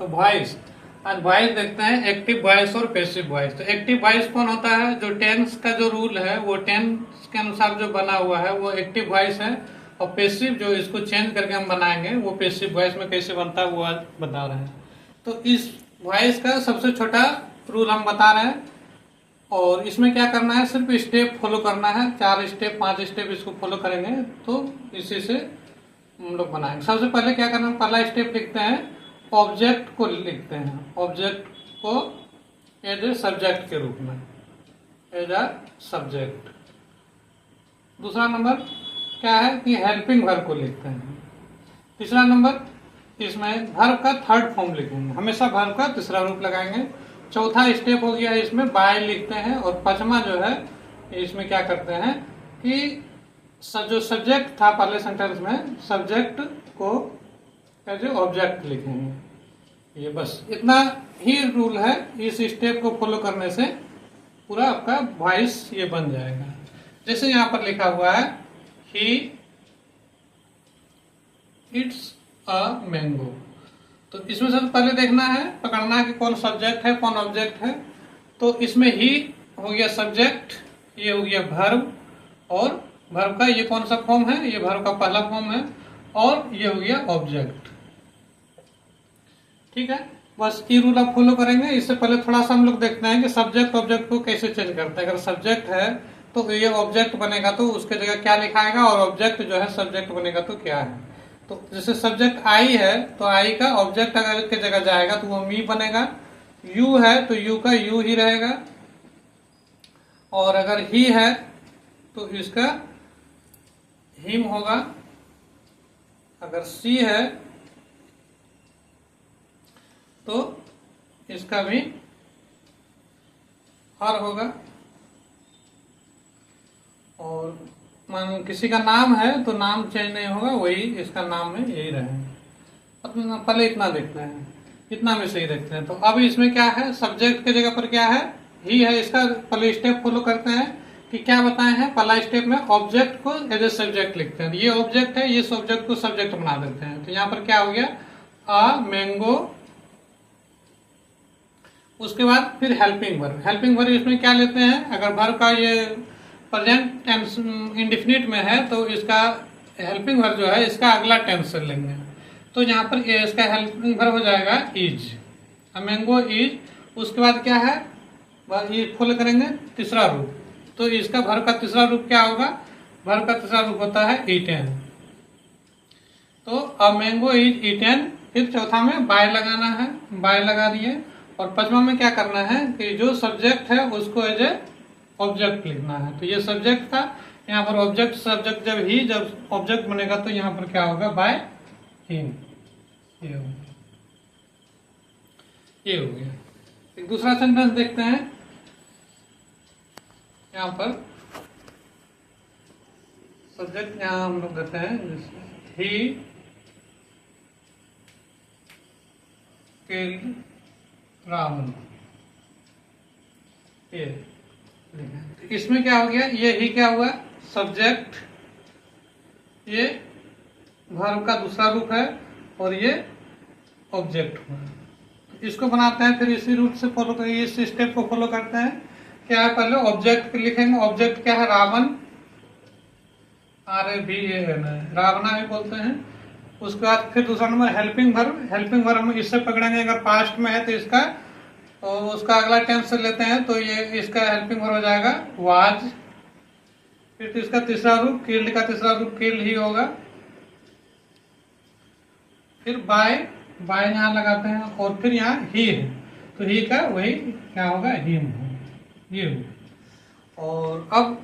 तो वॉइस, आज वॉइस देखते हैं एक्टिव वॉइस और पैसिव वॉइस। तो एक्टिव वॉइस कौन होता है? जो टेंस का जो रूल है वो टेंस के अनुसार जो बना हुआ है वो एक्टिव वॉइस है, और पैसिव जो इसको चेंज करके हम बनाएंगे वो पैसिव वॉइस में कैसे बनता है वो आज बता रहे हैं। तो इस वॉइस का सबसे छोटा रूल हम बता रहे हैं, और इसमें क्या करना है, सिर्फ स्टेप फॉलो करना है, 4 स्टेप 5 स्टेप इसको फॉलो करेंगे तो इसी से हम लोग बनाएंगे। सबसे पहले क्या करना है, पहला स्टेप लिखते हैं, ऑब्जेक्ट को लिखते हैं, ऑब्जेक्ट को एज ए सब्जेक्ट के रूप में, एज अ सब्जेक्ट। दूसरा नंबर क्या है कि हेल्पिंग वर्ब को लिखते हैं। तीसरा नंबर इसमें वर्ब का थर्ड फॉर्म लिखेंगे, हमेशा वर्ब का तीसरा रूप लगाएंगे। चौथा स्टेप हो गया इसमें बाय लिखते हैं, और पांचवा जो है इसमें क्या करते हैं कि जो सब्जेक्ट था पहले सेंटेंस में, सब्जेक्ट को एज ए ऑब्जेक्ट लिखेंगे। ये बस इतना ही रूल है, इस स्टेप को फॉलो करने से पूरा आपका वॉइस ये बन जाएगा। जैसे यहाँ पर लिखा हुआ है ही इट्स अ मैंगो, तो इसमें सबसे पहले देखना है, पकड़ना है कि कौन सब्जेक्ट है कौन ऑब्जेक्ट है। तो इसमें ही हो गया सब्जेक्ट, ये हो गया वर्ब, और वर्ब का ये कौन सा फॉर्म है, ये वर्ब का पहला फॉर्म है, और ये हो गया ऑब्जेक्ट। ठीक है, बस ये रूल आप फॉलो करेंगे। इससे पहले थोड़ा सा हम लोग देखते हैं कि सब्जेक्ट ऑब्जेक्ट को कैसे चेंज करते हैं। अगर सब्जेक्ट है तो ये ऑब्जेक्ट बनेगा तो उसके जगह क्या लिखाएगा, और ऑब्जेक्ट जो है सब्जेक्ट बनेगा तो क्या है। तो जैसे सब्जेक्ट आई है तो आई का ऑब्जेक्ट अगर इसके जगह जाएगा तो वो मी बनेगा। यू है तो यू का यू ही रहेगा, और अगर ही है तो इसका हिम होगा। अगर सी है तो इसका भी हर होगा। और मान किसी का नाम है तो नाम चेंज नहीं होगा, वही इसका नाम में यही रहेगा। पहले इतना देखते हैं, इतना भी सही देखते हैं। तो अब इसमें क्या है, सब्जेक्ट के जगह पर क्या है, ही है। इसका पहले स्टेप फॉलो करते हैं कि क्या बताए हैं। पहला स्टेप में ऑब्जेक्ट को एज ए सब्जेक्ट लिखते हैं, ये ऑब्जेक्ट है, ये ऑब्जेक्ट को सब्जेक्ट बना देते हैं। तो यहाँ पर क्या हो गया, अ मैंगो। उसके बाद फिर हेल्पिंग वर्ब, हेल्पिंग वर्ब इसमें क्या लेते हैं, अगर वर्ब का ये प्रेजेंट टेंस इंडेफिनिट में है तो इसका हेल्पिंग वर्ब जो है इसका अगला टेंस से लेंगे। तो यहाँ पर इसका हेल्पिंग वर्ब हो जाएगा इज, अ मैंगो इज। उसके बाद क्या है, ये फॉलो करेंगे तीसरा रूप। तो इसका वर्ब का तीसरा रूप क्या होगा, वर्ब का तीसरा रूप होता है ईटेन। तो अ मैंगो इज ईटेन। फिर चौथा में बाय लगाना है, बाय लगा दिए। और पांचवा में क्या करना है कि जो सब्जेक्ट है उसको एज ए ऑब्जेक्ट लिखना है। तो ये सब्जेक्ट था, यहाँ पर ऑब्जेक्ट, सब्जेक्ट जब ऑब्जेक्ट बनेगा तो यहाँ पर क्या होगा, बाय हिम। ये हो गया। एक दूसरा सेंटेंस देखते हैं। यहाँ पर सब्जेक्ट यहाँ हम लोग देते हैं ही किल्ड रावण। ये इसमें क्या हो गया, ये ही क्या हुआ, सब्जेक्ट, ये वर्ब का दूसरा रूप है, और ये ऑब्जेक्ट हुआ। इसको बनाते हैं, फिर इसी रूट से फॉलो करेंगे, इस स्टेप को फॉलो करते हैं। क्या है, पहले ऑब्जेक्ट लिखेंगे। ऑब्जेक्ट क्या है, रावण, RAVAN, रावणा भी बोलते हैं। उसके बाद फिर दूसरा number helping verb, helping verb हम इससे पकड़ेंगे, अगर पास्ट में है तो इसका, तो उसका अगला टेंस से लेते हैं, तो ये इसका हेल्पिंग वर्ब हो जाएगा वाज। फिर इसका तीसरा रूप, किल्ड का तीसरा रूप किल्ड ही होगा। फिर बाय, बाय यहाँ लगाते हैं, और फिर यहाँ ही है तो ही का वही क्या होगा, हिम, ये। और अब